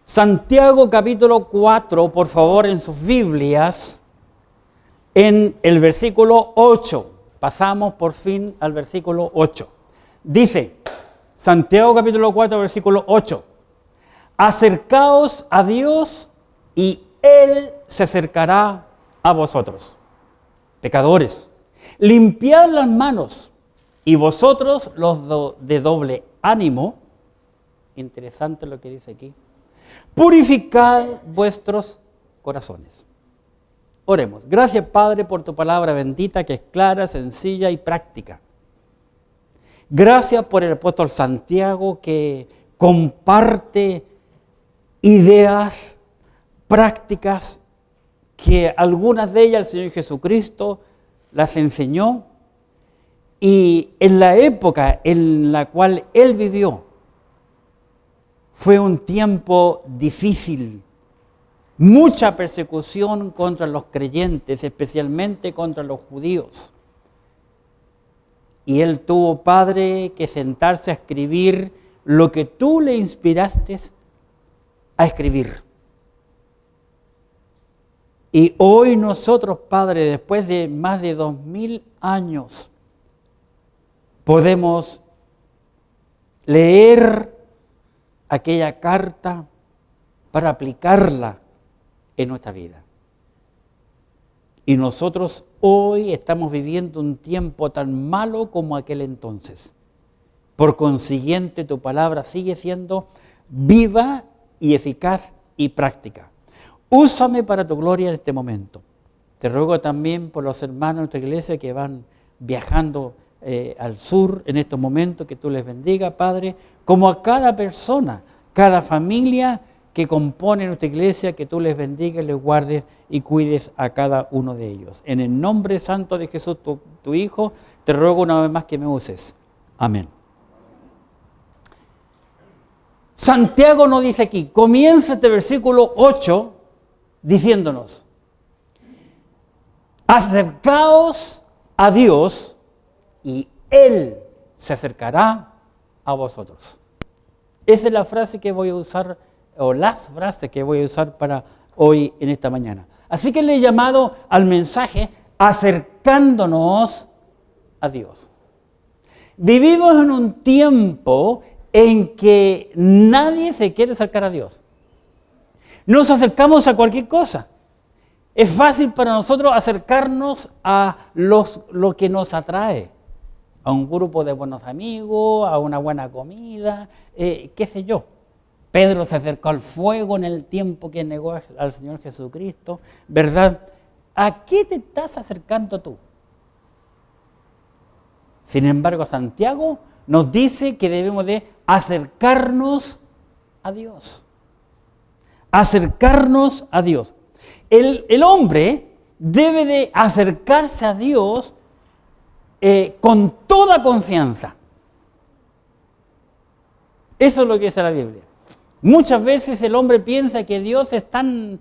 Santiago capítulo 4, por favor, en sus Biblias, en el versículo 8. Pasamos por fin al versículo 8. Dice, Santiago capítulo 4, versículo 8. Acercaos a Dios y Él se acercará a vosotros. Pecadores, limpiad las manos y vosotros los de doble ánimo. Interesante lo que dice aquí. Purificad vuestros corazones. Oremos. Gracias, Padre, por tu palabra bendita que es clara, sencilla y práctica. Gracias por el apóstol Santiago que comparte ideas prácticas que algunas de ellas el Señor Jesucristo las enseñó, y en la época en la cual Él vivió fue un tiempo difícil, mucha persecución contra los creyentes, especialmente contra los judíos. Y Él tuvo, Padre, que sentarse a escribir lo que tú le inspiraste a escribir. Y hoy nosotros, Padre, después de más de 2000 años, podemos leer aquella carta para aplicarla en nuestra vida. Y nosotros hoy estamos viviendo un tiempo tan malo como aquel entonces. Por consiguiente, tu palabra sigue siendo viva y eficaz y práctica. Úsame para tu gloria en este momento. Te ruego también por los hermanos de nuestra iglesia que van viajando al sur en estos momentos, que tú les bendiga, Padre, como a cada persona, cada familia que compone nuestra iglesia, que tú les bendigas, les guardes y cuides a cada uno de ellos. En el nombre santo de Jesús, tu Hijo, te ruego una vez más que me uses. Amén. Santiago nos dice aquí, comienza este versículo 8 diciéndonos, acercaos a Dios y Él se acercará a vosotros. Esa es la frase que voy a usar, o las frases que voy a usar para hoy en esta mañana. Así que le he llamado al mensaje acercándonos a Dios. Vivimos en un tiempo en que nadie se quiere acercar a Dios. Nos acercamos a cualquier cosa. Es fácil para nosotros acercarnos a lo que nos atrae. A un grupo de buenos amigos, a una buena comida, qué sé yo. Pedro se acercó al fuego en el tiempo que negó al Señor Jesucristo, ¿verdad? ¿A qué te estás acercando tú? Sin embargo, Santiago nos dice que debemos de acercarnos a Dios. Acercarnos a Dios. El hombre debe de acercarse a Dios con toda confianza. Eso es lo que dice la Biblia. Muchas veces el hombre piensa que Dios es tan,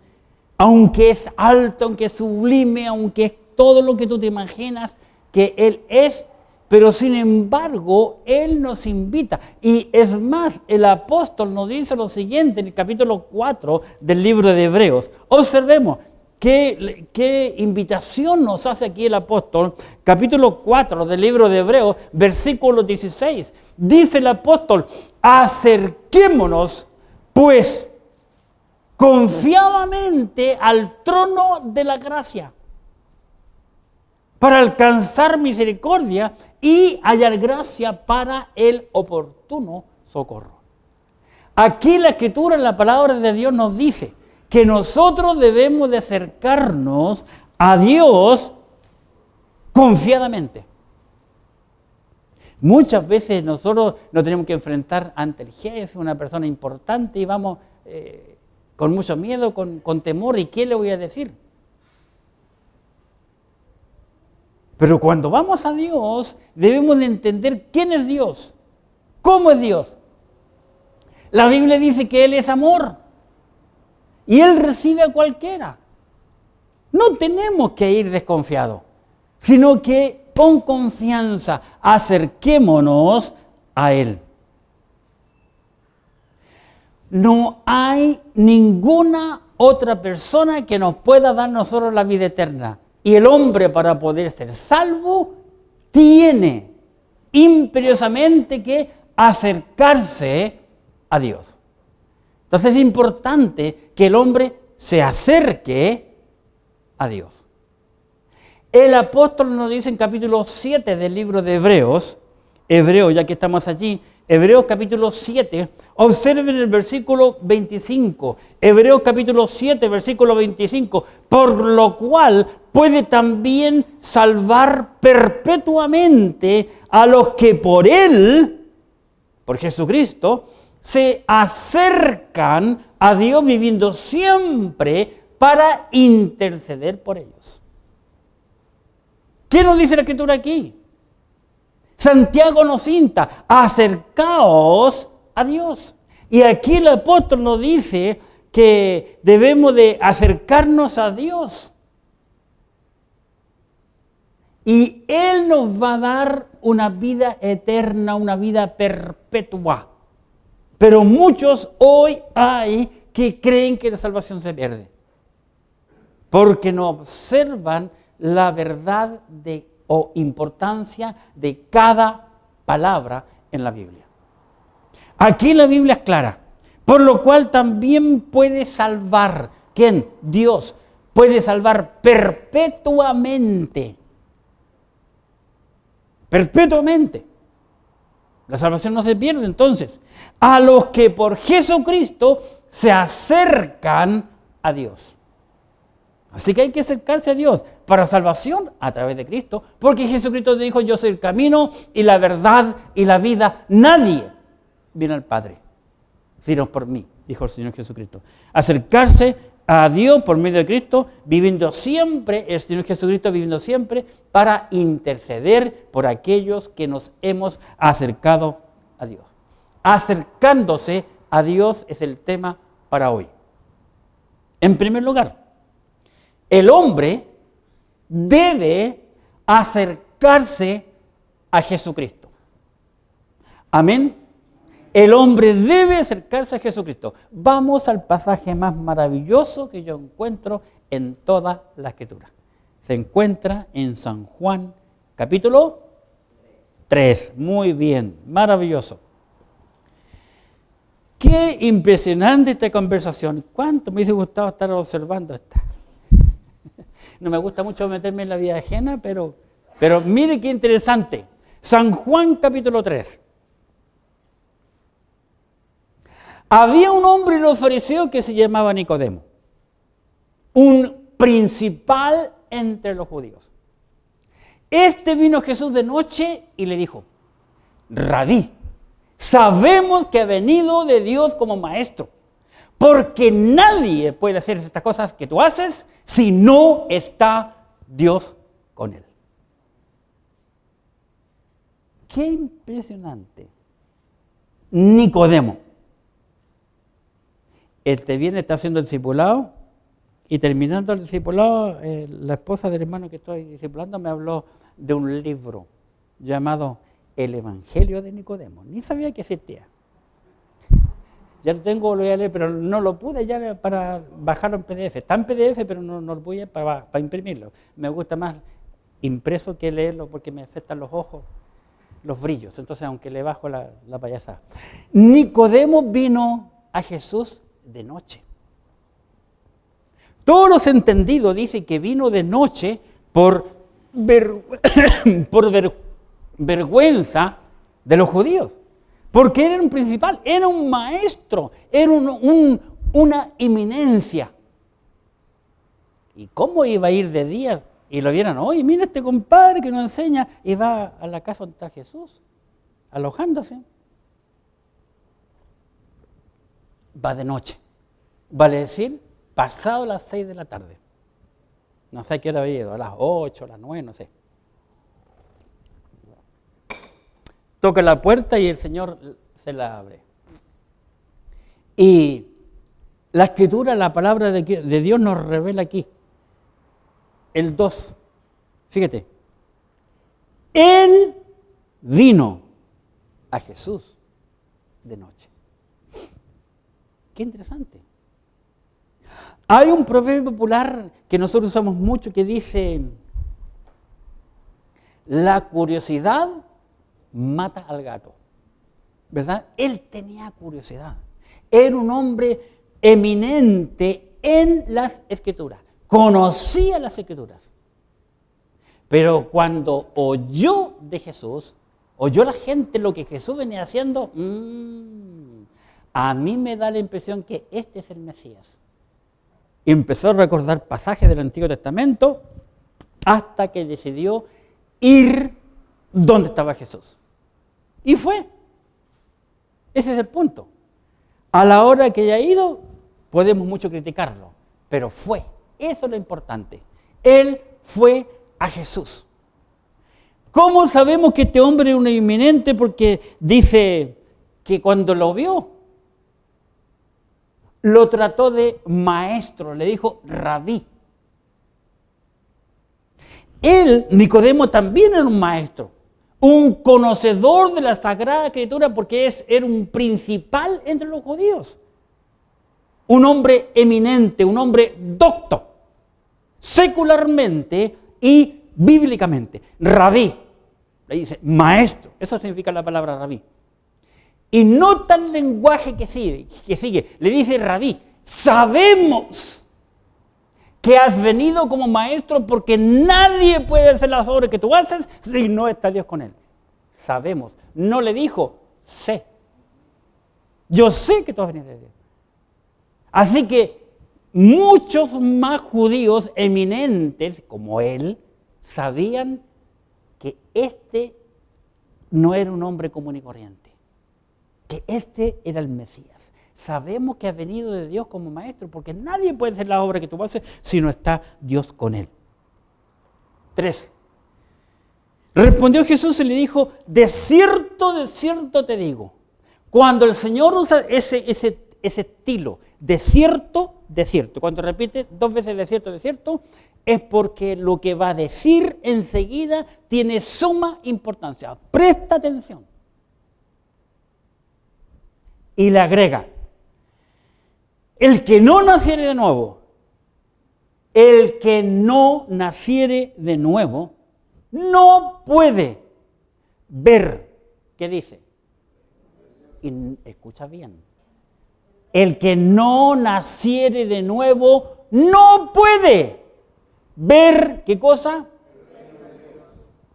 aunque es alto, aunque es sublime, aunque es todo lo que tú te imaginas que Él es, pero sin embargo Él nos invita. Y es más, el apóstol nos dice lo siguiente en el capítulo 4 del libro de Hebreos. Observemos qué invitación nos hace aquí el apóstol. Capítulo 4 del libro de Hebreos, versículo 16. Dice el apóstol, acerquémonos pues confiadamente al trono de la gracia para alcanzar misericordia y hallar gracia para el oportuno socorro. Aquí la Escritura, la palabra de Dios nos dice que nosotros debemos de acercarnos a Dios confiadamente. Muchas veces nosotros nos tenemos que enfrentar ante el jefe, una persona importante, y vamos con mucho miedo, con temor, ¿y qué le voy a decir? Pero cuando vamos a Dios, debemos de entender quién es Dios, cómo es Dios. La Biblia dice que Él es amor y Él recibe a cualquiera. No tenemos que ir desconfiados, sino que con confianza acerquémonos a Él. No hay ninguna otra persona que nos pueda dar nosotros la vida eterna. Y el hombre, para poder ser salvo, tiene imperiosamente que acercarse a Dios. Entonces es importante que el hombre se acerque a Dios. El apóstol nos dice en capítulo 7 del libro de Hebreos, ya que estamos allí, Hebreos capítulo 7, observen el versículo 25, Hebreos capítulo 7, versículo 25, por lo cual puede también salvar perpetuamente a los que por Él, por Jesucristo, se acercan a Dios viviendo siempre para interceder por ellos. ¿Qué nos dice la Escritura aquí? Santiago nos insta, acercaos a Dios. Y aquí el apóstol nos dice que debemos de acercarnos a Dios. Y Él nos va a dar una vida eterna, una vida perpetua. Pero muchos hoy hay que creen que la salvación se pierde. Porque no observan la verdad o importancia de cada palabra en la Biblia. Aquí la Biblia es clara, por lo cual también puede salvar. ¿Quién? Dios puede salvar perpetuamente. Perpetuamente. La salvación no se pierde entonces. A los que por Jesucristo se acercan a Dios. Así que hay que acercarse a Dios para salvación a través de Cristo, porque Jesucristo dijo, yo soy el camino y la verdad y la vida. Nadie viene al Padre, sino por mí, dijo el Señor Jesucristo. Acercarse a Dios por medio de Cristo, viviendo siempre, el Señor Jesucristo viviendo siempre, para interceder por aquellos que nos hemos acercado a Dios. Acercándose a Dios es el tema para hoy. En primer lugar, el hombre debe acercarse a Jesucristo. Amén. El hombre debe acercarse a Jesucristo. Vamos al pasaje más maravilloso que yo encuentro en toda la Escritura. Se encuentra en San Juan, capítulo 3. Muy bien, maravilloso. Qué impresionante esta conversación. ¿Cuánto me hubiese gustado estar observando esta? No me gusta mucho meterme en la vida ajena, pero mire qué interesante. San Juan capítulo 3. Había un hombre en los fariseos que se llamaba Nicodemo, un principal entre los judíos. Este vino a Jesús de noche y le dijo, Rabí, sabemos que ha venido de Dios como maestro, porque nadie puede hacer estas cosas que tú haces si no está Dios con él. Qué impresionante. Nicodemo. Este viene, está haciendo el discipulado y terminando el discipulado, la esposa del hermano que estoy discipulando me habló de un libro llamado El Evangelio de Nicodemo. Ni sabía que existía. Ya lo tengo, lo voy a leer, pero no lo pude ya para bajarlo en PDF. Está en PDF, pero no lo pude para imprimirlo. Me gusta más impreso que leerlo porque me afectan los ojos, los brillos. Entonces, aunque le bajo la payasada. Nicodemo vino a Jesús de noche. Todos los entendidos dicen que vino de noche por vergüenza de los judíos. Porque era un principal, era un maestro, era una eminencia. ¿Y cómo iba a ir de día? Y lo vieron, oye, mira este compadre que nos enseña, y va a la casa donde está Jesús, alojándose. Va de noche, vale decir, pasado las 6 de la tarde. No sé a qué hora había ido, a las 8, a las 9, no sé. Toca la puerta y el Señor se la abre. Y la Escritura, la palabra de Dios nos revela aquí. El 2. Fíjate. Él vino a Jesús de noche. Qué interesante. Hay un proverbio popular que nosotros usamos mucho que dice: la curiosidad mata al gato. ¿Verdad? Él tenía curiosidad. Era un hombre eminente en las Escrituras. Conocía las Escrituras. Pero cuando oyó de Jesús, oyó la gente lo que Jesús venía haciendo, a mí me da la impresión que este es el Mesías. Y empezó a recordar pasajes del Antiguo Testamento hasta que decidió ir donde estaba Jesús. Y fue. Ese es el punto. A la hora que haya ido, podemos mucho criticarlo, pero fue. Eso es lo importante. Él fue a Jesús. ¿Cómo sabemos que este hombre es un eminente? Porque dice que cuando lo vio, lo trató de maestro, le dijo rabí. Él, Nicodemo, también era un maestro, un conocedor de la Sagrada Escritura, porque era un principal entre los judíos. Un hombre eminente, un hombre docto, secularmente y bíblicamente. Rabí, le dice maestro, eso significa la palabra rabí. Y nota el lenguaje que sigue, le dice rabí, sabemos que has venido como maestro porque nadie puede hacer las obras que tú haces si no está Dios con él. Sabemos. No le dijo, sé. Yo sé que tú has venido de Dios. Así que muchos más judíos eminentes como él sabían que este no era un hombre común y corriente, que este era el Mesías. Sabemos que ha venido de Dios como maestro, porque nadie puede hacer la obra que tú haces si no está Dios con él. 3. Respondió Jesús y le dijo, de cierto te digo. Cuando el Señor usa ese estilo, de cierto, cuando repite 2 veces de cierto, es porque lo que va a decir enseguida tiene suma importancia. Presta atención. Y le agrega, el que no naciere de nuevo, no puede ver. ¿Qué dice? Y escucha bien. El que no naciere de nuevo no puede ver, ¿qué cosa?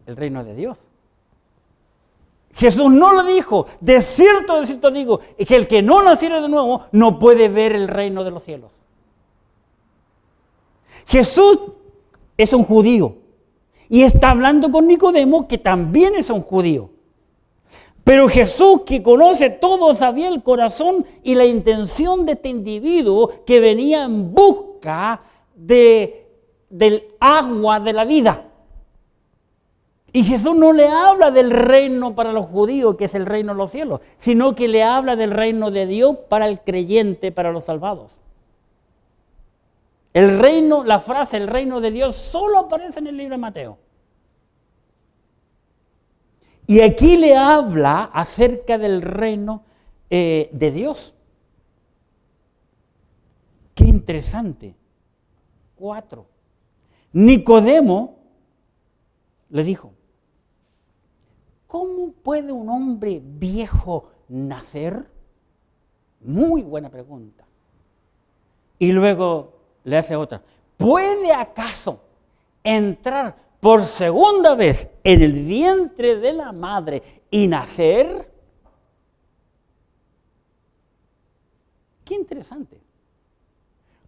El reino de Dios. Jesús no lo dijo, de cierto digo, que el que no naciere de nuevo no puede ver el reino de los cielos. Jesús es un judío y está hablando con Nicodemo, que también es un judío. Pero Jesús, que conoce todo, sabía el corazón y la intención de este individuo que venía en busca del agua de la vida. Y Jesús no le habla del reino para los judíos, que es el reino de los cielos, sino que le habla del reino de Dios para el creyente, para los salvados. La frase el reino de Dios solo aparece en el libro de Mateo. Y aquí le habla acerca del reino de Dios. Qué interesante. 4. Nicodemo le dijo, ¿cómo puede un hombre viejo nacer? Muy buena pregunta. Y luego le hace otra. ¿Puede acaso entrar por segunda vez en el vientre de la madre y nacer? Qué interesante.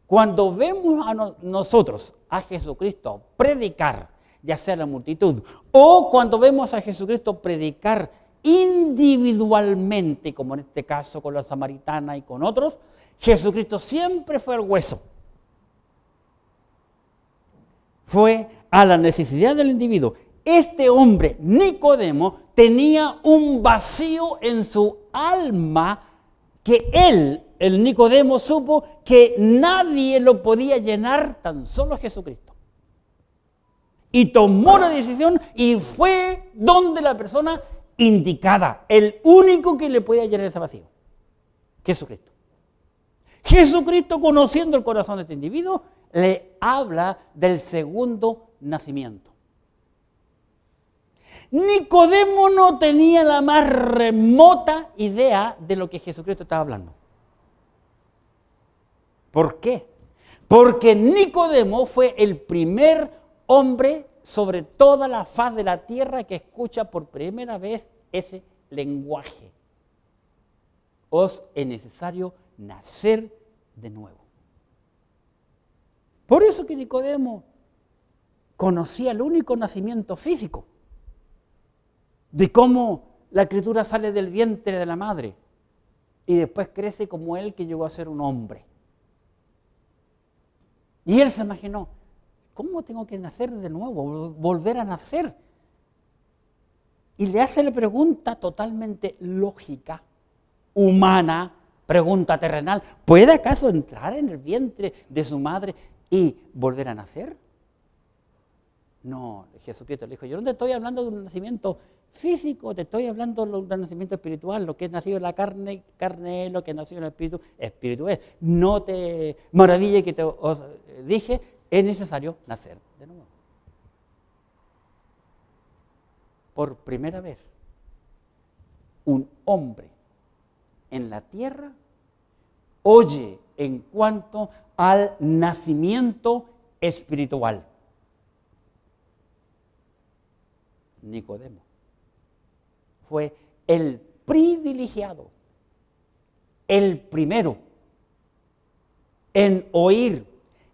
Cuando vemos a nosotros, a Jesucristo, predicar, ya sea a la multitud, o cuando vemos a Jesucristo predicar individualmente, como en este caso con la samaritana y con otros, Jesucristo siempre fue al hueso. Fue a la necesidad del individuo. Este hombre, Nicodemo, tenía un vacío en su alma que el Nicodemo, supo que nadie lo podía llenar, tan solo Jesucristo. Y tomó la decisión y fue donde la persona indicada, el único que le podía llenar ese vacío, Jesucristo. Jesucristo, conociendo el corazón de este individuo, le habla del segundo nacimiento. Nicodemo no tenía la más remota idea de lo que Jesucristo estaba hablando. ¿Por qué? Porque Nicodemo fue el primer hombre sobre toda la faz de la tierra que escucha por primera vez ese lenguaje. Os es necesario nacer de nuevo. Por eso que Nicodemo conocía el único nacimiento físico, de cómo la criatura sale del vientre de la madre y después crece como él que llegó a ser un hombre. Y él se imaginó, ¿cómo tengo que nacer de nuevo, volver a nacer? Y le hace la pregunta totalmente lógica, humana, pregunta terrenal. ¿Puede acaso entrar en el vientre de su madre y volver a nacer? No, Jesucristo le dijo, yo no te estoy hablando de un nacimiento físico, te estoy hablando de un nacimiento espiritual. Lo que es nacido en la carne, carne es; lo que es nacido en el espíritu, espíritu es. No te maraville que os dije, es necesario nacer de nuevo. Por primera vez, un hombre en la tierra oye en cuanto al nacimiento espiritual. Nicodemo fue el privilegiado, el primero en oír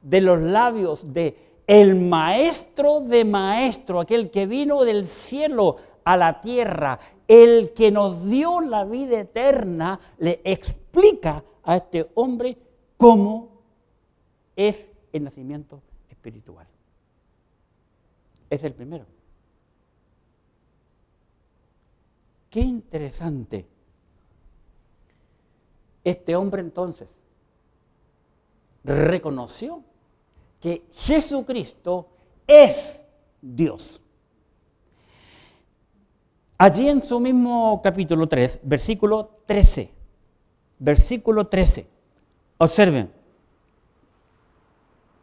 de los labios de el maestro de maestros, aquel que vino del cielo a la tierra, el que nos dio la vida eterna, le explica a este hombre cómo es el nacimiento espiritual. Es el primero. Qué interesante. Este hombre entonces reconoció que Jesucristo es Dios. Allí en su mismo capítulo 3, versículo 13, observen,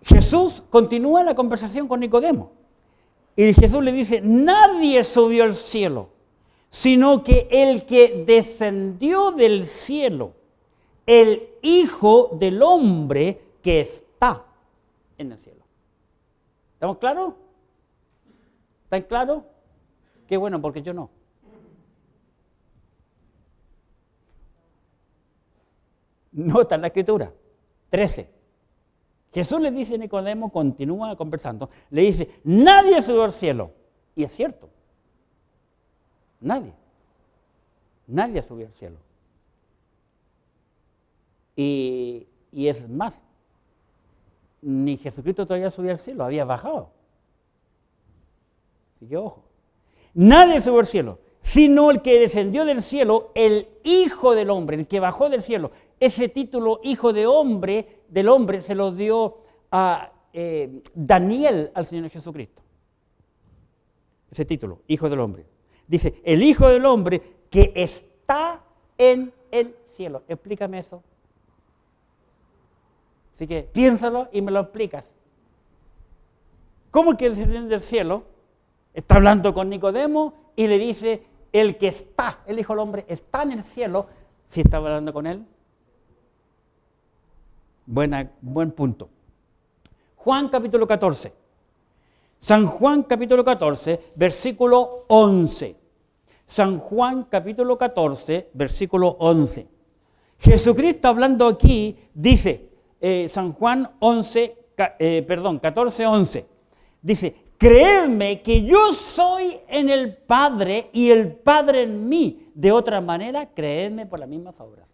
Jesús continúa la conversación con Nicodemo y Jesús le dice, nadie subió al cielo, sino que el que descendió del cielo, el Hijo del Hombre que está en el cielo. ¿Estamos claros? ¿Están claros? Qué bueno, porque yo no. Nota en la Escritura, 13. Jesús le dice a Nicodemo, continúa conversando, le dice, nadie subió al cielo. Y es cierto. Nadie subió al cielo. Y es más, ni Jesucristo todavía subió al cielo, había bajado. Así que ojo, nadie subió al cielo, sino el que descendió del cielo, el Hijo del Hombre, el que bajó del cielo. Ese título, Hijo del Hombre, se lo dio a Daniel al Señor Jesucristo. Ese título, Hijo del Hombre. Dice, el Hijo del Hombre que está en el cielo. Explícame eso. Así que piénsalo y me lo explicas. ¿Cómo es que descendió del cielo? Está hablando con Nicodemo y le dice, el que está, el Hijo del Hombre, está en el cielo. ¿Sí estaba hablando con él? Buen punto. Juan capítulo 14. San Juan capítulo 14, versículo 11. San Juan capítulo 14, versículo 11. Jesucristo hablando aquí dice, San Juan 14, 11. Dice, creedme que yo soy en el Padre y el Padre en mí. De otra manera, creedme por las mismas obras.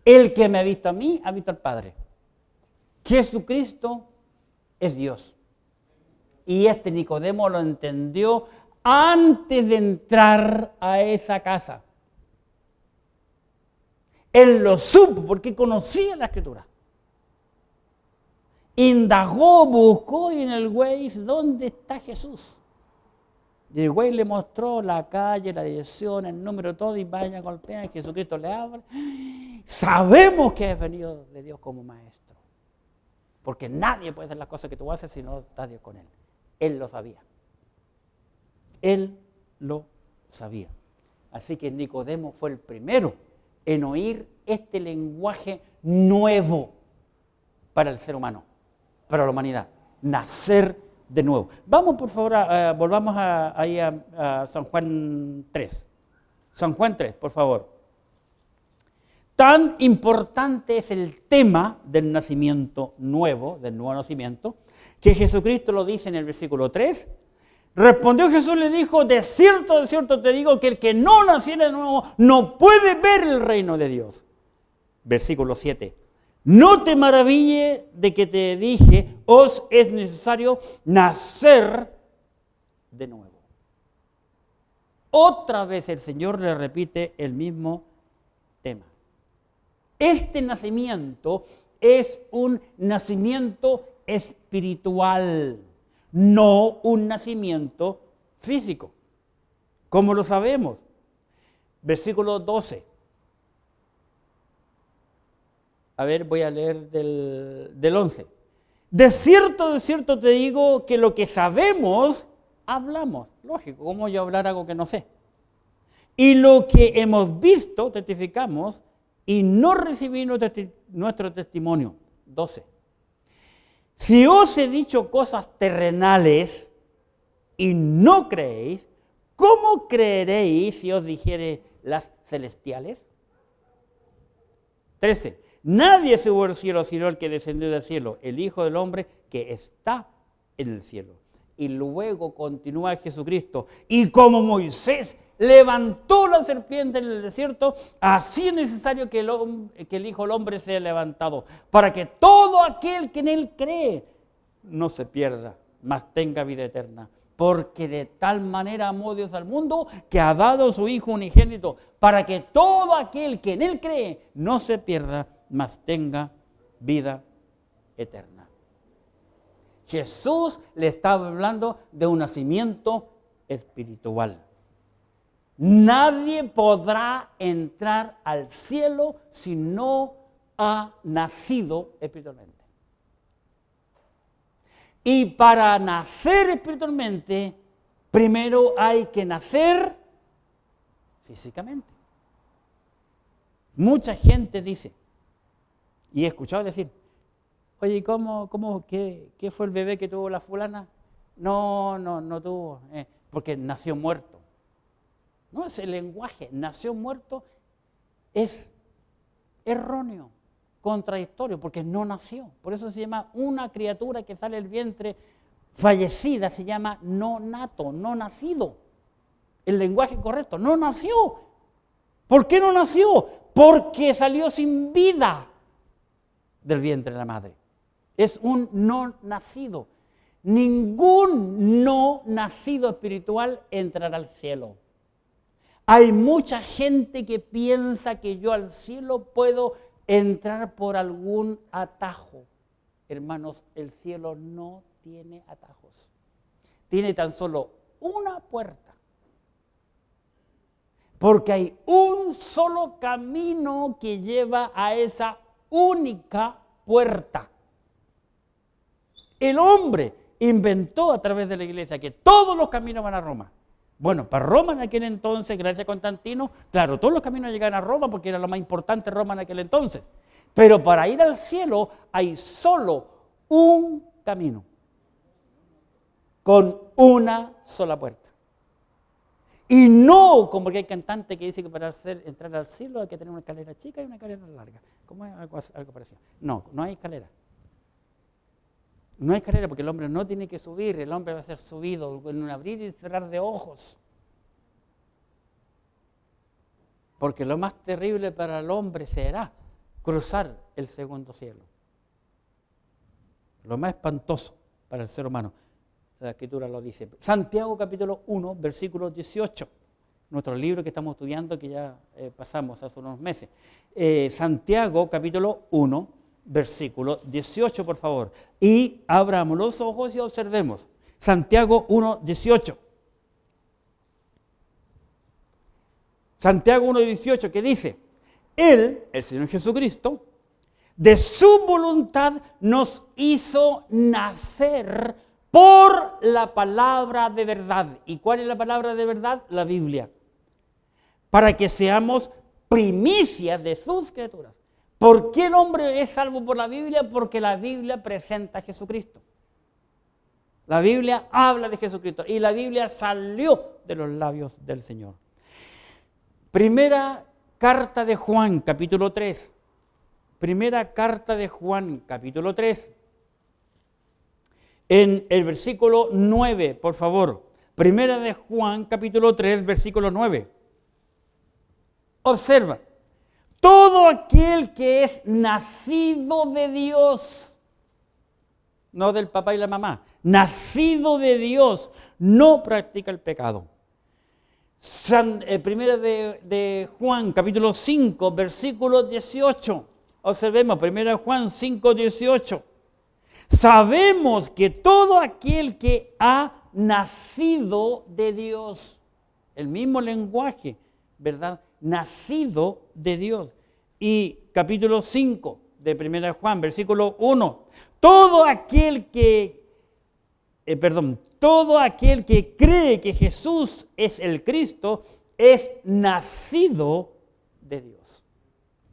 El que me ha visto a mí, ha visto al Padre. Jesucristo es Dios. Y este Nicodemo lo entendió antes de entrar a esa casa. Él lo supo porque conocía la Escritura. Indagó, buscó y en el Waze, ¿dónde está Jesús? Y el güey le mostró la calle, la dirección, el número, todo, y vaya, golpea, y Jesucristo le abre. Sabemos que has venido de Dios como maestro. Porque nadie puede hacer las cosas que tú haces si no está Dios con él. Él lo sabía. Él lo sabía. Así que Nicodemo fue el primero en oír este lenguaje nuevo para el ser humano, para la humanidad. Nacer de nuevo. Vamos, por favor, volvamos ahí a San Juan 3. San Juan 3, por favor. Tan importante es el tema del nacimiento nuevo, del nuevo nacimiento, que Jesucristo lo dice en el versículo 3. Respondió Jesús, le dijo, de cierto te digo que el que no naciera de nuevo no puede ver el reino de Dios. Versículo 7. No te maravilles de que te dije, os es necesario nacer de nuevo. Otra vez el Señor le repite el mismo tema. Este nacimiento es un nacimiento espiritual, no un nacimiento físico. ¿Cómo lo sabemos? Versículo 12. A ver, voy a leer del 11. De cierto te digo que lo que sabemos, hablamos. Lógico, ¿cómo yo hablar algo que no sé? Y lo que hemos visto, testificamos, y no recibimos nuestro testimonio. 12. Si os he dicho cosas terrenales y no creéis, ¿cómo creeréis si os dijere las celestiales? 13. Nadie subió al cielo sino el que descendió del cielo, el Hijo del Hombre que está en el cielo. Y luego continúa Jesucristo. Y como Moisés levantó la serpiente en el desierto, así es necesario que el Hijo del Hombre sea levantado, para que todo aquel que en él cree no se pierda, mas tenga vida eterna. Porque de tal manera amó Dios al mundo que ha dado a su Hijo unigénito, para que todo aquel que en él cree no se pierda, mas tenga vida eterna. Jesús le estaba hablando de un nacimiento espiritual. Nadie podrá entrar al cielo si no ha nacido espiritualmente. Y para nacer espiritualmente, primero hay que nacer físicamente. Mucha gente dice, y he escuchado decir, oye, ¿qué fue el bebé que tuvo la fulana? No tuvo, porque nació muerto. No, ese lenguaje, nació muerto, es erróneo, contradictorio, porque no nació. Por eso se llama una criatura que sale del vientre fallecida, se llama no nato, no nacido. El lenguaje correcto, no nació. ¿Por qué no nació? Porque salió sin vida del vientre de la madre. Es un no nacido. Ningún no nacido espiritual entrará al cielo. Hay mucha gente que piensa que yo al cielo puedo entrar por algún atajo. Hermanos, el cielo no tiene atajos. Tiene tan solo una puerta. Porque hay un solo camino que lleva a esa única puerta. El hombre inventó a través de la iglesia que todos los caminos van a Roma. Bueno, para Roma en aquel entonces, gracias a Constantino, claro, todos los caminos llegan a Roma porque era lo más importante Roma en aquel entonces. Pero para ir al cielo hay solo un camino, con una sola puerta. Y no como que hay cantante que dice que para entrar al cielo hay que tener una escalera chica y una escalera larga. ¿Cómo es algo parecido? No hay escalera. No hay escalera porque el hombre no tiene que subir, el hombre va a ser subido en un abrir y cerrar de ojos. Porque lo más terrible para el hombre será cruzar el segundo cielo. Lo más espantoso para el ser humano. La Escritura lo dice. Santiago capítulo 1, versículo 18. Nuestro libro que estamos estudiando, que ya pasamos hace unos meses. Santiago capítulo 1, versículo 18, por favor. Y abramos los ojos y observemos. Santiago 1, 18. Santiago 1:18, que dice, Él, el Señor Jesucristo, de su voluntad nos hizo nacer por la palabra de verdad. ¿Y cuál es la palabra de verdad? La Biblia. Para que seamos primicias de sus criaturas. ¿Por qué el hombre es salvo por la Biblia? Porque la Biblia presenta a Jesucristo. La Biblia habla de Jesucristo y la Biblia salió de los labios del Señor. Primera carta de Juan, capítulo 3. Primera carta de Juan, capítulo 3. En el versículo 9, por favor. Primera de Juan, capítulo 3, versículo 9. Observa. Todo aquel que es nacido de Dios, no del papá y la mamá, nacido de Dios, no practica el pecado. Primera de Juan, capítulo 5, versículo 18. Observemos, primera de Juan 5, 18. Sabemos que todo aquel que ha nacido de Dios, el mismo lenguaje, ¿verdad? Nacido de Dios. Y capítulo 5 de primera de Juan, versículo 1. Todo aquel que cree que Jesús es el Cristo es nacido de Dios.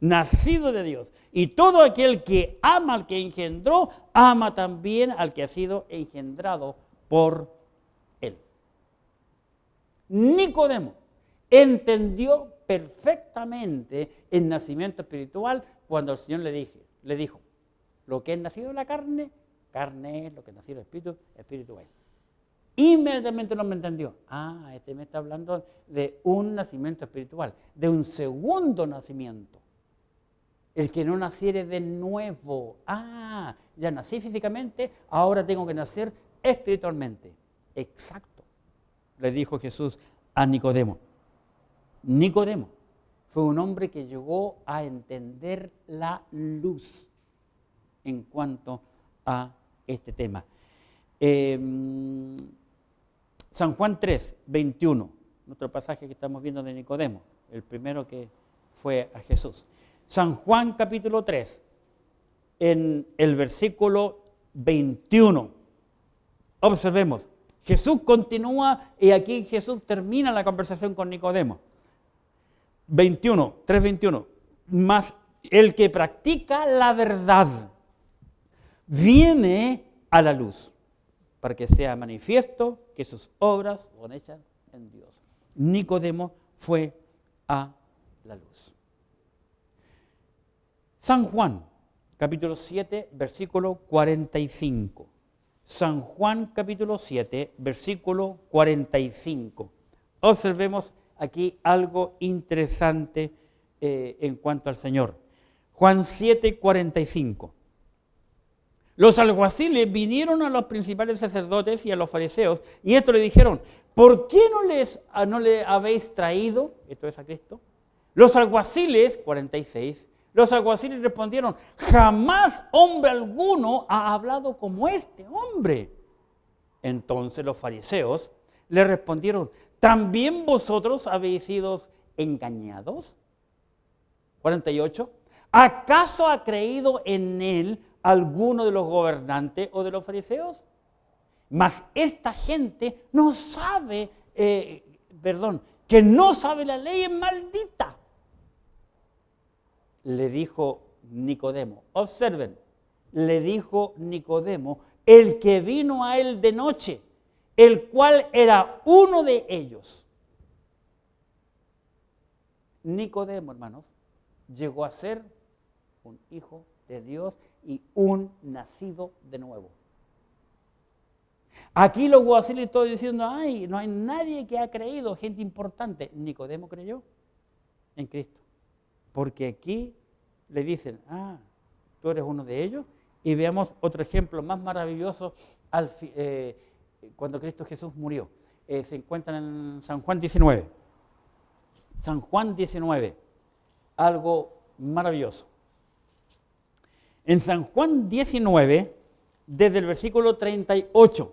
Nacido de Dios. Y todo aquel que ama al que engendró, ama también al que ha sido engendrado por él. Nicodemo entendió perfectamente el nacimiento espiritual cuando el Señor le dijo, lo que es nacido de la carne, carne es, lo que es nacido del espíritu, espíritu es. Inmediatamente el hombre entendió, este me está hablando de un nacimiento espiritual, de un segundo nacimiento. El que no naciere de nuevo, ya nací físicamente, ahora tengo que nacer espiritualmente. Exacto, le dijo Jesús a Nicodemo. Nicodemo fue un hombre que llegó a entender la luz en cuanto a este tema. San Juan 3, 21, nuestro pasaje que estamos viendo de Nicodemo, el primero que fue a Jesús. San Juan capítulo 3, en el versículo 21, observemos, Jesús continúa y aquí Jesús termina la conversación con Nicodemo. 3:21, mas el que practica la verdad viene a la luz, para que sea manifiesto que sus obras son hechas en Dios. Nicodemo fue a la luz. San Juan, capítulo 7, versículo 45. San Juan, capítulo 7, versículo 45. Observemos aquí algo interesante en cuanto al Señor. Juan 7, 45. Los alguaciles vinieron a los principales sacerdotes y a los fariseos, y esto le dijeron, ¿por qué no le habéis traído, esto es a Cristo? Los alguaciles, 46, los alguaciles respondieron, jamás hombre alguno ha hablado como este hombre. Entonces los fariseos le respondieron, ¿también vosotros habéis sido engañados? 48, ¿acaso ha creído en él alguno de los gobernantes o de los fariseos? Mas esta gente no sabe, que no sabe la ley es maldita. Le dijo Nicodemo, observen, le dijo Nicodemo, el que vino a él de noche, el cual era uno de ellos. Nicodemo, hermanos, llegó a ser un hijo de Dios y un nacido de nuevo. Aquí los alguaciles están diciendo, no hay nadie que ha creído, gente importante. Nicodemo creyó en Cristo. Porque aquí le dicen, tú eres uno de ellos. Y veamos otro ejemplo más maravilloso cuando Cristo Jesús murió. Se encuentran en San Juan 19. San Juan 19, algo maravilloso. En San Juan 19, desde el versículo 38,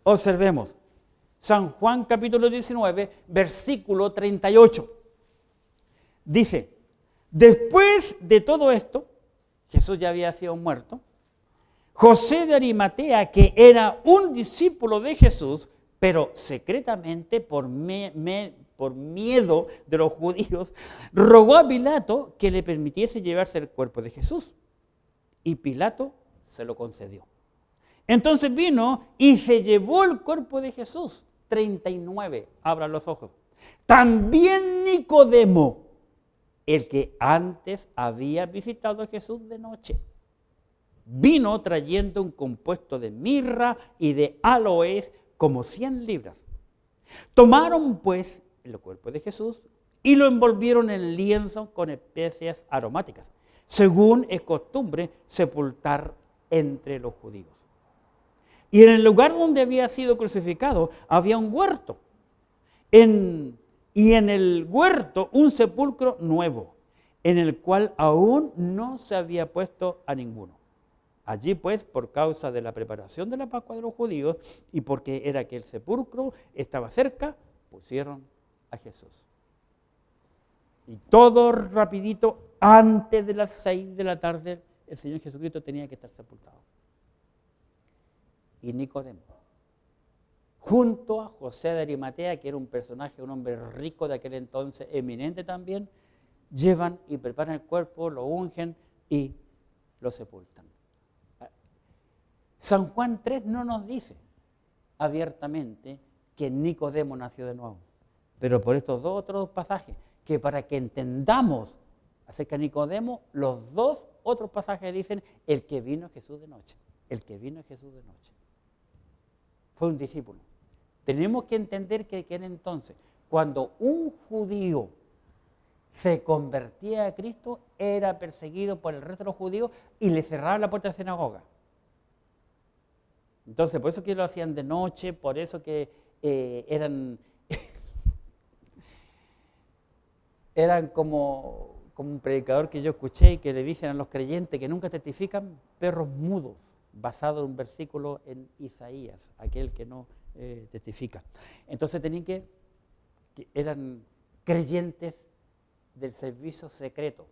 observemos. San Juan capítulo 19, versículo 38. Dice, después de todo esto, Jesús ya había sido muerto, José de Arimatea, que era un discípulo de Jesús, pero secretamente por miedo de los judíos, rogó a Pilato que le permitiese llevarse el cuerpo de Jesús. Y Pilato se lo concedió. Entonces vino y se llevó el cuerpo de Jesús. 39, abran los ojos. También Nicodemo, el que antes había visitado a Jesús de noche, vino trayendo un compuesto de mirra y de aloes como 100 libras. Tomaron pues el cuerpo de Jesús y lo envolvieron en lienzo con especias aromáticas, según es costumbre sepultar entre los judíos. Y en el lugar donde había sido crucificado había un huerto. Y en el huerto un sepulcro nuevo, en el cual aún no se había puesto a ninguno. Allí pues, por causa de la preparación de la Pascua de los judíos y porque era que el sepulcro estaba cerca, pusieron a Jesús. Y todo rapidito, antes de las 6 de la tarde, el Señor Jesucristo tenía que estar sepultado. Y Nicodemo, junto a José de Arimatea, que era un personaje, un hombre rico de aquel entonces, eminente también, llevan y preparan el cuerpo, lo ungen y lo sepultan. San Juan 3 no nos dice abiertamente que Nicodemo nació de nuevo, pero por estos dos otros pasajes, que para que entendamos acerca de Nicodemo, los dos otros pasajes dicen el que vino a Jesús de noche, el que vino a Jesús de noche. Fue un discípulo. Tenemos que entender que en entonces, cuando un judío se convertía a Cristo, era perseguido por el resto de los judíos y le cerraban la puerta de la sinagoga. Entonces, por eso que lo hacían de noche, por eso que eran como un predicador que yo escuché y que le dicen a los creyentes que nunca testifican, perros mudos, basado en un versículo en Isaías, aquel que no testifica. Entonces tenían que eran creyentes del servicio secreto.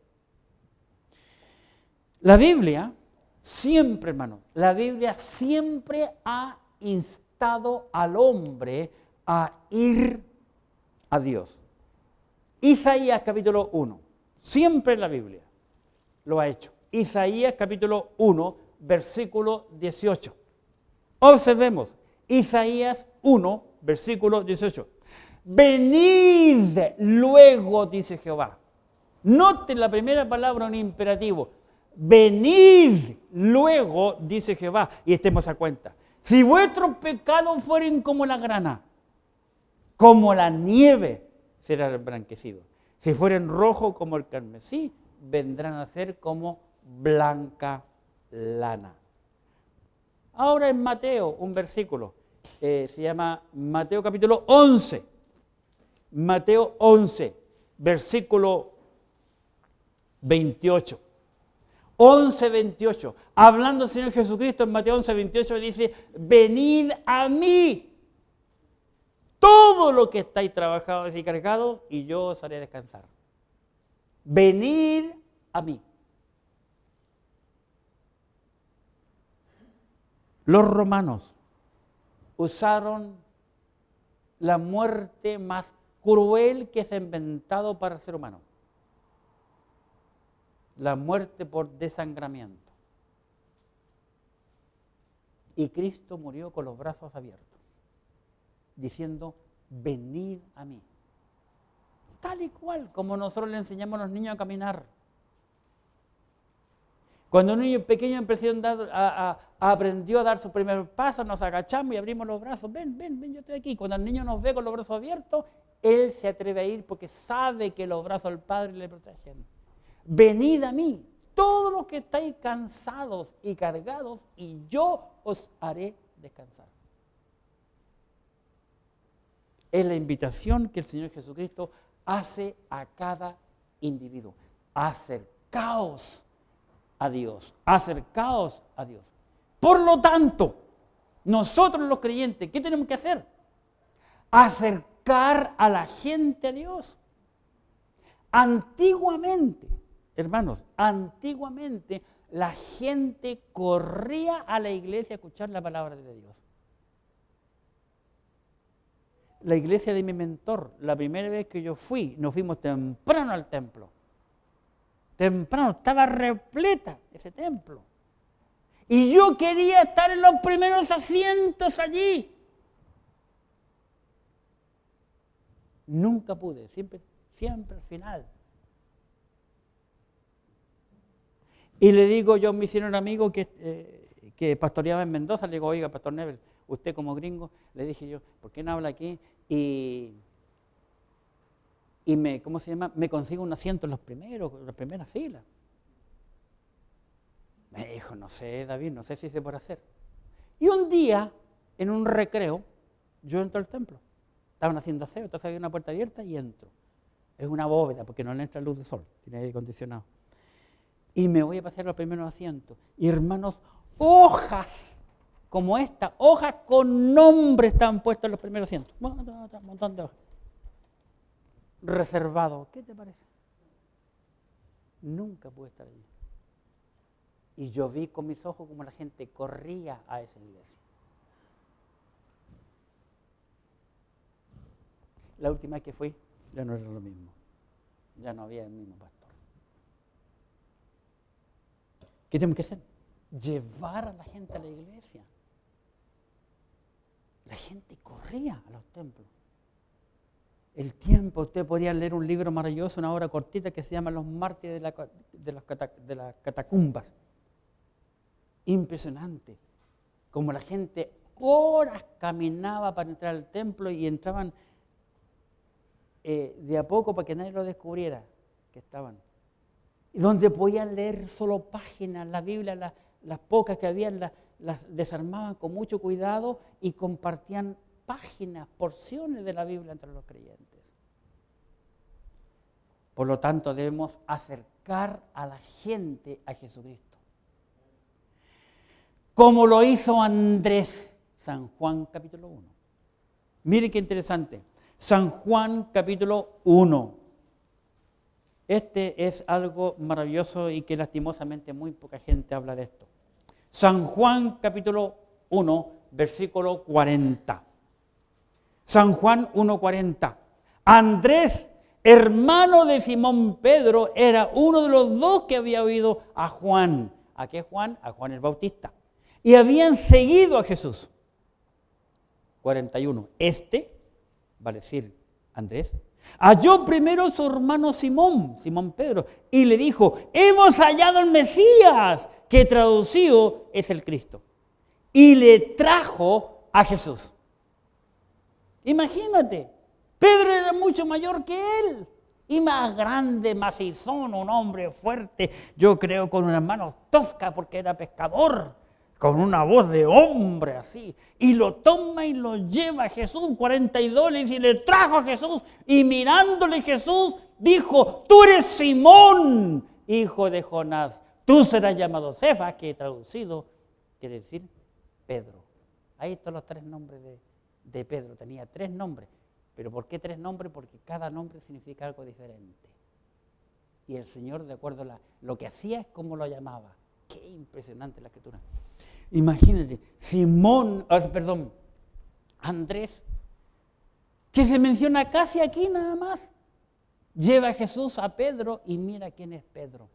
La Biblia siempre, hermanos, la Biblia siempre ha instado al hombre a ir a Dios. Isaías capítulo 1, siempre la Biblia lo ha hecho. Isaías capítulo 1, versículo 18. Observemos, Isaías 1, versículo 18. Venid luego, dice Jehová. Note la primera palabra en imperativo. Venid luego, dice Jehová, y estemos a cuenta. Si vuestros pecados fueren como la grana, como la nieve, serán emblanquecidos. Si fueren rojos como el carmesí, vendrán a ser como blanca lana. Ahora en Mateo, un versículo, se llama Mateo capítulo 11. Mateo 11, versículo 28. 11, 28. Hablando el Señor Jesucristo en Mateo 11, 28, dice, venid a mí, todo lo que estáis trabajados y cargados, y yo os haré descansar. Venid a mí. Los romanos usaron la muerte más cruel que se ha inventado para el ser humano. La muerte por desangramiento. Y Cristo murió con los brazos abiertos, diciendo, venid a mí. Tal y cual como nosotros le enseñamos a los niños a caminar. Cuando un niño pequeño aprendió a dar su primer paso, nos agachamos y abrimos los brazos. Ven, yo estoy aquí. Cuando el niño nos ve con los brazos abiertos, él se atreve a ir porque sabe que los brazos del Padre le protegen. Venid a mí, todos los que estáis cansados y cargados, y yo os haré descansar. Es la invitación que el Señor Jesucristo hace a cada individuo. Acercaos a Dios, acercaos a Dios. Por lo tanto, nosotros los creyentes, ¿qué tenemos que hacer? Acercar a la gente a Dios. Antiguamente, hermanos, antiguamente la gente corría a la iglesia a escuchar la palabra de Dios. La iglesia de mi mentor, la primera vez que yo fui, nos fuimos temprano al templo. Temprano, estaba repleta ese templo. Y yo quería estar en los primeros asientos allí. Nunca pude, siempre al final. Y le digo yo a mi señor amigo que pastoreaba en Mendoza, le digo, oiga, Pastor Nebel, usted como gringo, le dije yo, ¿por qué no habla aquí? Y ¿cómo se llama? Me consigo un asiento en las primeras filas. Me dijo, no sé, David, no sé si se puede hacer. Y un día, en un recreo, yo entro al templo. Estaban haciendo aseo, entonces había una puerta abierta y entro. Es una bóveda porque no le entra luz de sol, tiene aire acondicionado. Y me voy a pasar los primeros asientos. Y hermanos, hojas como esta, hojas con nombre estaban puestas en los primeros asientos. Un montón de hojas. Reservado. ¿Qué te parece? Nunca pude estar allí. Y yo vi con mis ojos como la gente corría a esa iglesia. La última vez que fui, ya no era lo mismo. Ya no había el mismo pastor. ¿Qué tenemos que hacer? Llevar a la gente a la iglesia. La gente corría a los templos. El tiempo, usted podría leer un libro maravilloso, una obra cortita que se llama Los mártires de las catacumbas. Impresionante. Como la gente horas caminaba para entrar al templo y entraban de a poco para que nadie lo descubriera que estaban. Y donde podían leer solo páginas, la Biblia, las pocas que habían, las desarmaban con mucho cuidado y compartían páginas, porciones de la Biblia entre los creyentes. Por lo tanto, debemos acercar a la gente a Jesucristo. Como lo hizo Andrés, San Juan capítulo 1. Miren qué interesante. San Juan capítulo 1. Este es algo maravilloso y que lastimosamente muy poca gente habla de esto. San Juan capítulo 1, versículo 40. San Juan 1:40. Andrés, hermano de Simón Pedro, era uno de los dos que había oído a Juan. ¿A qué Juan? A Juan el Bautista. Y habían seguido a Jesús. 41. Vale decir Andrés, halló primero a su hermano Simón Pedro, y le dijo, hemos hallado al Mesías, que traducido es el Cristo. Y le trajo a Jesús. Imagínate, Pedro era mucho mayor que él, y más grande, macizón, un hombre fuerte, yo creo con unas manos toscas porque era pescador, con una voz de hombre así, y lo toma y lo lleva a Jesús, 42, y le trajo a Jesús, y mirándole Jesús, dijo, tú eres Simón, hijo de Jonás, tú serás llamado Cefas, que traducido quiere decir Pedro. Ahí están los tres nombres de Pedro, tenía tres nombres, pero ¿por qué tres nombres? Porque cada nombre significa algo diferente. Y el Señor, de acuerdo a lo que hacía, es como lo llamaba. Qué impresionante la escritura. Imagínate, Andrés, que se menciona casi aquí nada más, lleva a Jesús a Pedro y mira quién es Pedro.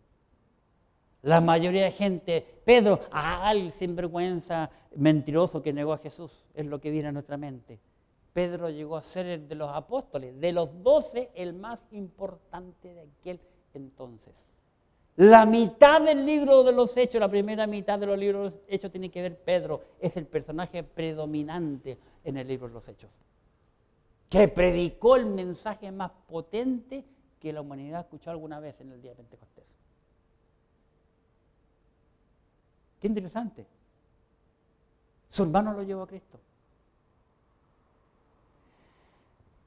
La mayoría de gente, Pedro, el sinvergüenza, mentiroso que negó a Jesús, es lo que viene a nuestra mente. Pedro llegó a ser el de los apóstoles, de los 12, el más importante de aquel entonces. La mitad del libro de los Hechos, la primera mitad de los libros de los Hechos tiene que ver Pedro, es el personaje predominante en el libro de los Hechos, que predicó el mensaje más potente que la humanidad escuchó alguna vez en el día de Pentecostés. Qué interesante. Su hermano lo llevó a Cristo.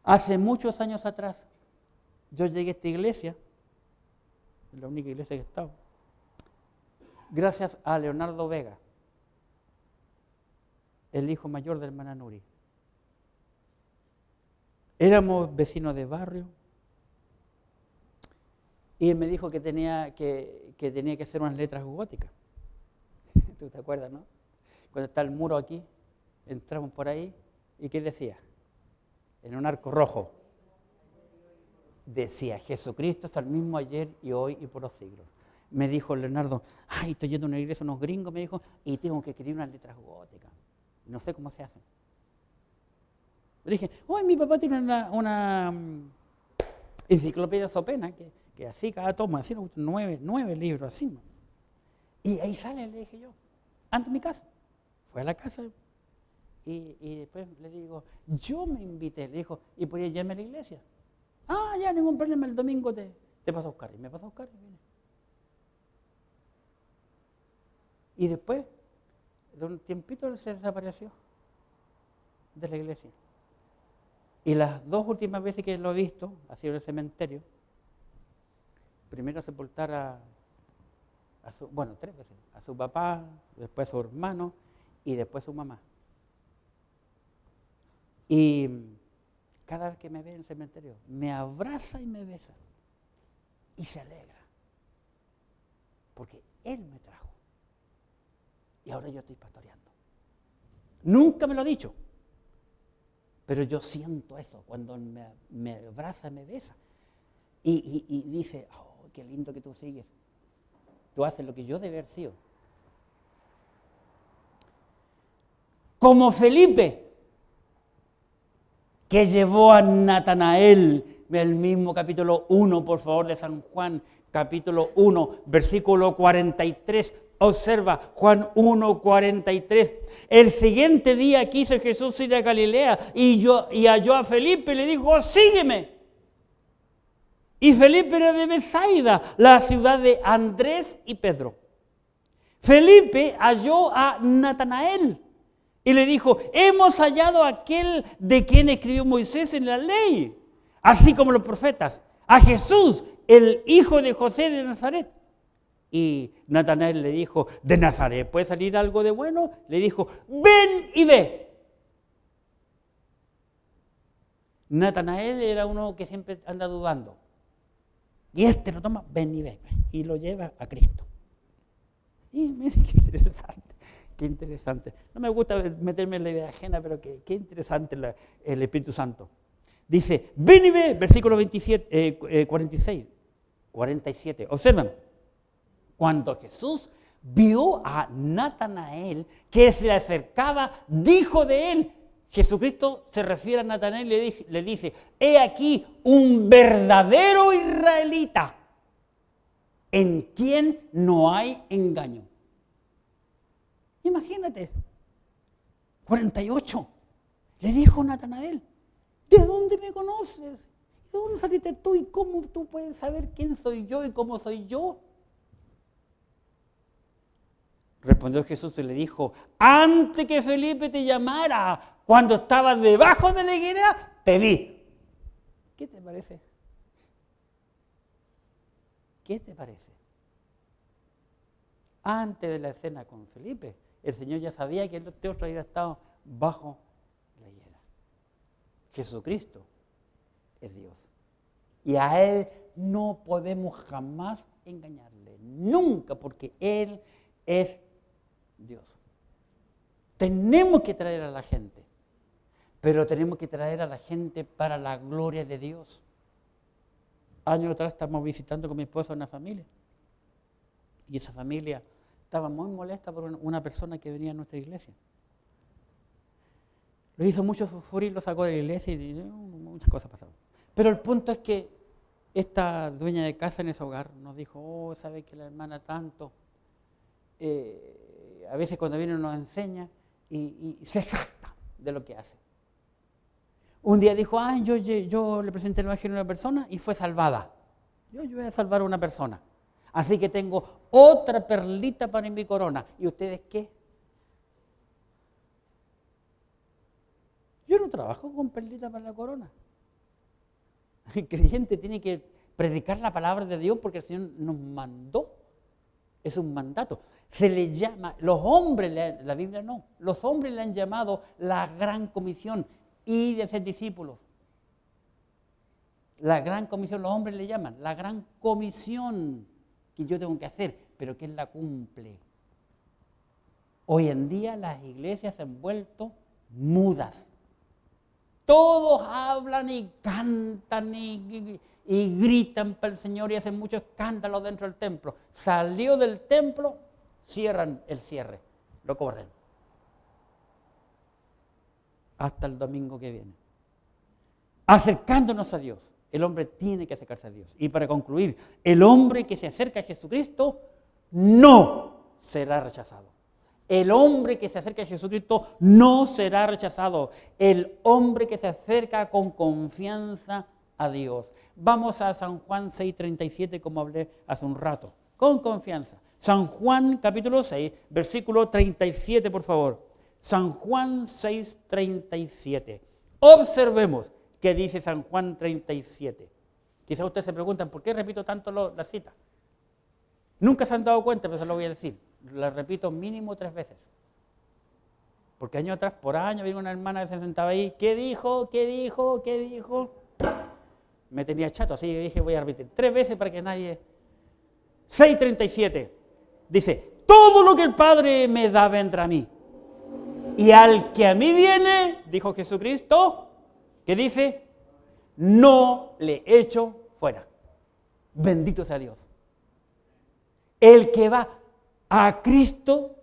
Hace muchos años atrás, yo llegué a esta iglesia, la única iglesia que he estado, gracias a Leonardo Vega, el hijo mayor de la hermana Nuri. Éramos vecinos de barrio, Y él me dijo que tenía que hacer unas letras góticas. ¿Tú te acuerdas, no? Cuando está el muro aquí, entramos por ahí, ¿y qué decía? En un arco rojo. Decía, Jesucristo es el mismo ayer y hoy y por los siglos. Me dijo Leonardo, ay, estoy yendo a una iglesia, unos gringos, me dijo, y tengo que escribir unas letras góticas. No sé cómo se hacen. Le dije, mi papá tiene una enciclopedia Sopena, que así cada tomo, así 9 libros, así. Y ahí sale, le dije yo, ante mi casa. Fue a la casa y después le digo, yo me invité, le dijo, y por ahí llame a la iglesia. Ya, ningún problema, el domingo te paso a buscar. Y me pasó a buscar y vine. Y después, de un tiempito, él se desapareció de la iglesia. Y las 2 últimas veces que lo he visto, ha sido en el cementerio, primero a sepultar a 3 veces, a su papá, después a su hermano y después a su mamá. Y cada vez que me ve en el cementerio, me abraza y me besa y se alegra, porque él me trajo y ahora yo estoy pastoreando. Nunca me lo ha dicho, pero yo siento eso cuando me abraza y me besa y dice, qué lindo que tú sigues, tú haces lo que yo debe haber sido. Como Felipe, que llevó a Natanael, el mismo capítulo 1, por favor, de San Juan, capítulo 1, versículo 43. Observa, Juan 1, 43. El siguiente día quiso Jesús ir a Galilea y halló a Felipe y le dijo, sígueme. Y Felipe era de Betsaida, la ciudad de Andrés y Pedro. Felipe halló a Natanael y le dijo, hemos hallado a aquel de quien escribió Moisés en la ley, así como los profetas, a Jesús, el hijo de José de Nazaret. Y Natanael le dijo, ¿de Nazaret puede salir algo de bueno? Le dijo, ven y ve. Natanael era uno que siempre anda dudando. Y lo toma, ven y ve, y lo lleva a Cristo. Y miren qué interesante. Qué interesante. No me gusta meterme en la idea ajena, pero qué interesante el Espíritu Santo. Dice, ven y ve, versículo 47. Observen, cuando Jesús vio a Natanael que se le acercaba, dijo de él, Jesucristo se refiere a Natanael y le dice, he aquí un verdadero israelita en quien no hay engaño. Imagínate, 48, le dijo Natanael, ¿de dónde me conoces? ¿De dónde saliste tú y cómo tú puedes saber quién soy yo y cómo soy yo? Respondió Jesús y le dijo, antes que Felipe te llamara, cuando estabas debajo de la higuera, te vi. ¿Qué te parece? ¿Qué te parece? Antes de la escena con Felipe, el Señor ya sabía que este otro había estado bajo la higuera. Jesucristo es Dios. Y a Él no podemos jamás engañarle, nunca, porque Él es Dios. Tenemos que traer a la gente, pero tenemos que traer a la gente para la gloria de Dios. Años atrás estamos visitando con mi esposa una familia, y esa familia estaba muy molesta por una persona que venía a nuestra iglesia. Lo hizo mucho sufrir, lo sacó de la iglesia y muchas cosas pasaron. Pero el punto es que esta dueña de casa en ese hogar nos dijo, ¿sabe que la hermana tanto? A veces cuando viene nos enseña y se jacta de lo que hace. Un día dijo, yo le presenté el evangelio a una persona y fue salvada. Yo voy a salvar a una persona. Así que tengo otra perlita para mi corona. ¿Y ustedes qué? Yo no trabajo con perlita para la corona. El creyente tiene que predicar la palabra de Dios porque el Señor nos mandó. Es un mandato. Se le llama, los hombres, la Biblia no, los hombres le han llamado la gran comisión, ir y hacer discípulos. La gran comisión, los hombres le llaman, la gran comisión que yo tengo que hacer, pero que Él la cumple. Hoy en día las iglesias se han vuelto mudas. Todos hablan y cantan y gritan para el Señor y hacen mucho escándalo dentro del templo. Salió del templo, cierran el cierre, lo corren. Hasta el domingo que viene. Acercándonos a Dios. El hombre tiene que acercarse a Dios. Y para concluir, el hombre que se acerca a Jesucristo no será rechazado. El hombre que se acerca a Jesucristo no será rechazado. El hombre que se acerca con confianza a Dios. Vamos a San Juan 6:37, como hablé hace un rato. Con confianza. San Juan capítulo 6, versículo 37, por favor. San Juan 6:37. Observemos qué dice San Juan 37. Quizá ustedes se preguntan, ¿por qué repito tanto la cita? Nunca se han dado cuenta, pero se lo voy a decir. La repito mínimo 3 veces. Porque año atrás, por año, vino una hermana que se sentaba ahí. ¿Qué dijo? ¿Qué dijo? ¿Qué dijo? Me tenía chato, así que dije, voy a repetir 3 veces para que nadie... 6:37. Dice, todo lo que el Padre me da vendrá a mí. Y al que a mí viene, dijo Jesucristo, ¿qué dice? No le echo fuera. Bendito sea Dios. El que va a Cristo,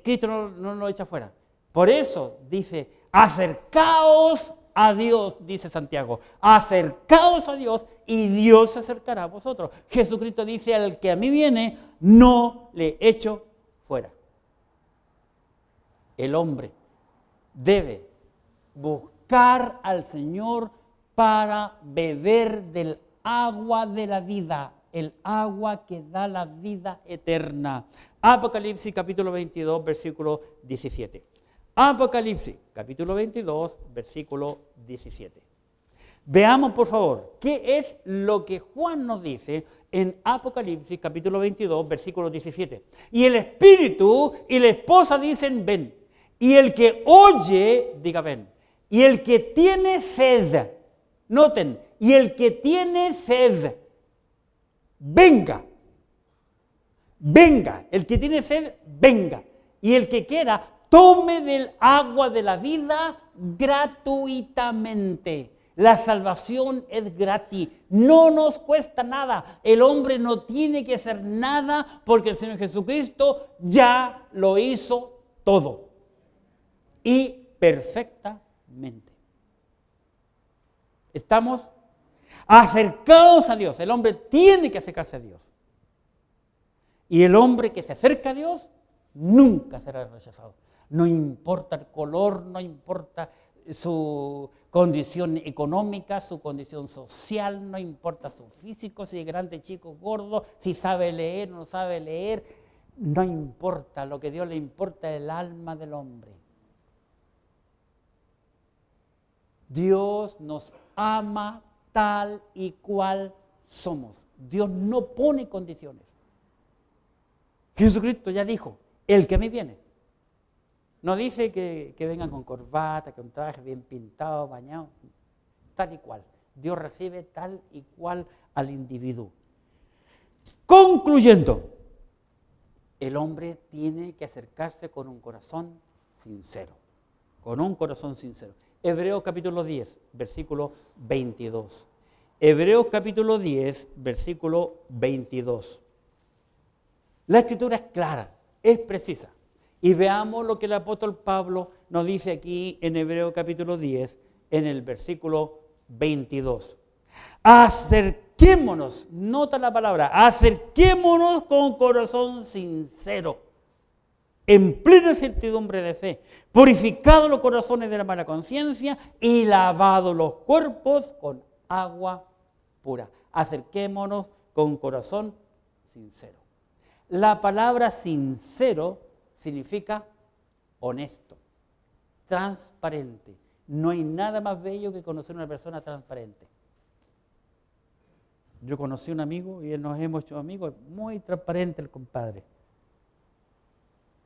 Cristo no lo echa fuera. Por eso dice, acercaos a Dios, dice Santiago. Acercaos a Dios y Dios se acercará a vosotros. Jesucristo dice, al que a mí viene, no le echo fuera. El hombre debe buscar al Señor para beber del agua de la vida, el agua que da la vida eterna. Apocalipsis capítulo 22, versículo 17. Apocalipsis capítulo 22, versículo 17. Veamos, por favor, qué es lo que Juan nos dice en Apocalipsis capítulo 22, versículo 17. Y el Espíritu y la esposa dicen, ven. Y el que oye, diga ven. Y el que tiene sed, noten, y el que tiene sed, venga. Venga. El que tiene sed, venga. Y el que quiera, tome del agua de la vida gratuitamente. La salvación es gratis, no nos cuesta nada. El hombre no tiene que hacer nada porque el Señor Jesucristo ya lo hizo todo. Y perfectamente. Estamos acercados a Dios. El hombre tiene que acercarse a Dios. Y el hombre que se acerca a Dios nunca será rechazado. No importa el color, no importa su condición económica, su condición social, no importa su físico, si es grande, chico, gordo, si sabe leer o no sabe leer, no importa. Lo que a Dios le importa es el alma del hombre. Dios nos ama tal y cual somos. Dios no pone condiciones. Jesucristo ya dijo, el que a mí viene. No dice que vengan con corbata, con traje bien pintado, bañado, tal y cual. Dios recibe tal y cual al individuo. Concluyendo, el hombre tiene que acercarse con un corazón sincero. Con un corazón sincero. Hebreos capítulo 10, versículo 22. Hebreos capítulo 10, versículo 22. La escritura es clara, es precisa. Y veamos lo que el apóstol Pablo nos dice aquí en Hebreos capítulo 10, en el versículo 22. Acerquémonos, nota la palabra, acerquémonos con corazón sincero, en plena certidumbre de fe, purificados los corazones de la mala conciencia y lavados los cuerpos con agua pura. Acerquémonos con corazón sincero. La palabra sincero significa honesto, transparente. No hay nada más bello que conocer a una persona transparente. Yo conocí a un amigo y nos hemos hecho amigos, muy transparente el compadre.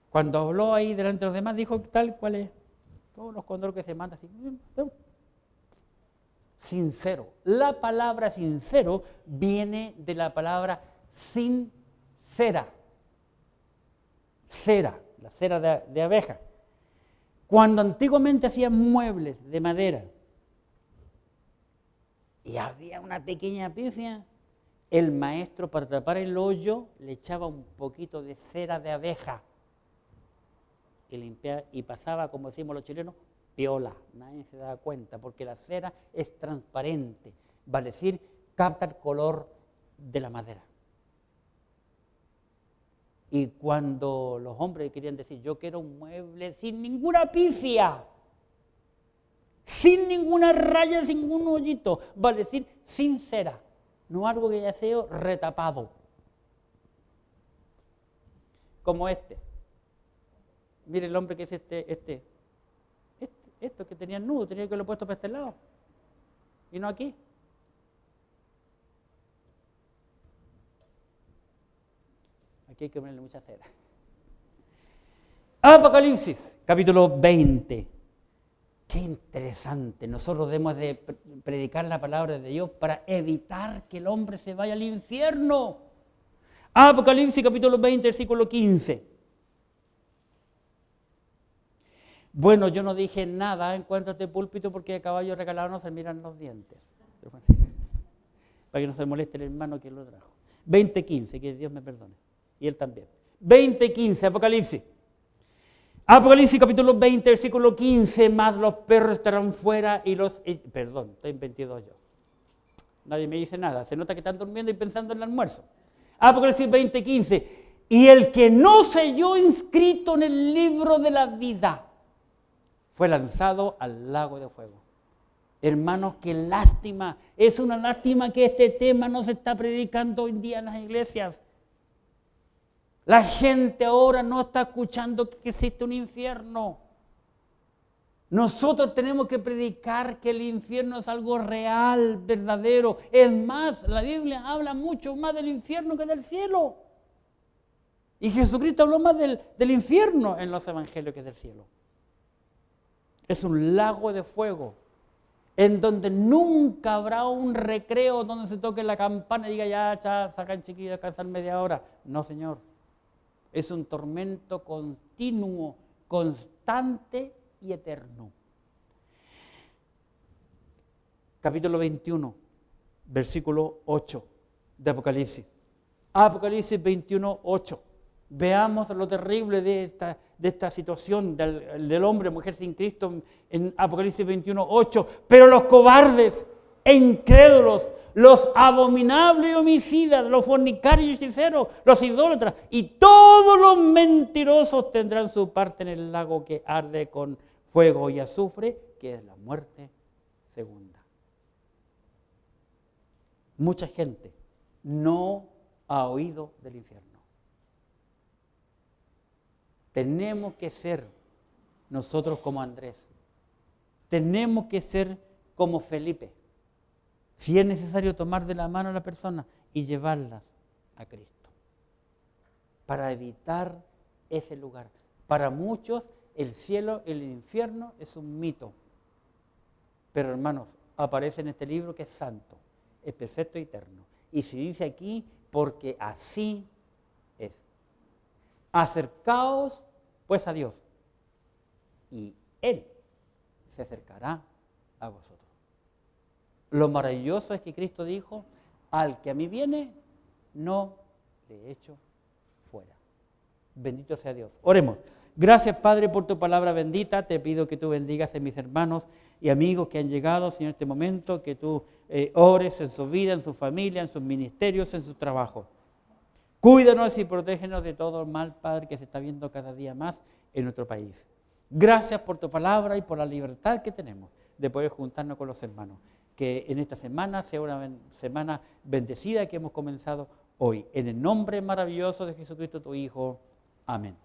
Cuando habló ahí delante de los demás, dijo tal cual es. Todos los controles que se mandan así. sincero. La palabra sincero viene de la palabra sincera. Cera, la cera de abeja. Cuando antiguamente hacían muebles de madera y había una pequeña pifia, el maestro para tapar el hoyo le echaba un poquito de cera de abeja y limpiaba, y pasaba, como decimos los chilenos, piola. Nadie se da cuenta porque la cera es transparente, vale decir, capta el color de la madera. Y cuando los hombres querían decir, yo quiero un mueble sin ninguna pifia, sin ninguna raya, sin ningún hoyito, vale decir, sin cera, no algo que haya sido retapado. Como este. Mire el hombre que es esto que tenía nudo, tenía que lo he puesto para este lado, y no aquí. Aquí hay que ponerle mucha cera. Apocalipsis, capítulo 20. Qué interesante. Nosotros debemos de predicar la palabra de Dios para evitar que el hombre se vaya al infierno. Apocalipsis, capítulo 20, versículo 15. Bueno, yo no dije nada en cuanto a este púlpito porque de caballo regalado no se miran los dientes. Para que no se moleste el hermano que lo trajo. 20:15, que Dios me perdone. Y él también. 20:15, Apocalipsis. Apocalipsis capítulo 20, versículo 15, más los perros estarán fuera y los... Perdón, estoy en 22 yo. Nadie me dice nada, se nota que están durmiendo y pensando en el almuerzo. Apocalipsis 20:15, y el que no se halló inscrito en el libro de la vida fue lanzado al lago de fuego. Hermanos, qué lástima, es una lástima que este tema no se está predicando hoy en día en las iglesias. La gente ahora no está escuchando que existe un infierno. Nosotros tenemos que predicar que el infierno es algo real, verdadero. Es más, la Biblia habla mucho más del infierno que del cielo. Y Jesucristo habló más del infierno en los evangelios que del cielo. Es un lago de fuego en donde nunca habrá un recreo donde se toque la campana y diga ya, sacan chiquillos, descansan media hora. No, Señor. Es un tormento continuo, constante y eterno. Capítulo 21, versículo 8 de Apocalipsis. Apocalipsis 21, 8. Veamos lo terrible de esta situación del hombre, mujer sin Cristo en Apocalipsis 21, 8. Pero los cobardes e incrédulos, los abominables y homicidas, los fornicarios y hechiceros, los idólatras y todos los mentirosos tendrán su parte en el lago que arde con fuego y azufre, que es la muerte segunda. Mucha gente no ha oído del infierno. Tenemos que ser nosotros como Andrés. Tenemos que ser como Felipe. Si es necesario tomar de la mano a la persona y llevarlas a Cristo. Para evitar ese lugar. Para muchos el cielo, el infierno es un mito. Pero hermanos, aparece en este libro que es santo, es perfecto y eterno. Y se dice aquí porque así es. Acercaos pues a Dios y Él se acercará a vosotros. Lo maravilloso es que Cristo dijo, al que a mí viene, no le echo fuera. Bendito sea Dios. Oremos. Gracias, Padre, por tu palabra bendita. Te pido que tú bendigas a mis hermanos y amigos que han llegado, Señor, en este momento, que tú ores en su vida, en su familia, en sus ministerios, en su trabajo. Cuídanos y protégenos de todo el mal, Padre, que se está viendo cada día más en nuestro país. Gracias por tu palabra y por la libertad que tenemos de poder juntarnos con los hermanos. Que en esta semana sea una semana bendecida que hemos comenzado hoy. En el nombre maravilloso de Jesucristo, tu Hijo. Amén.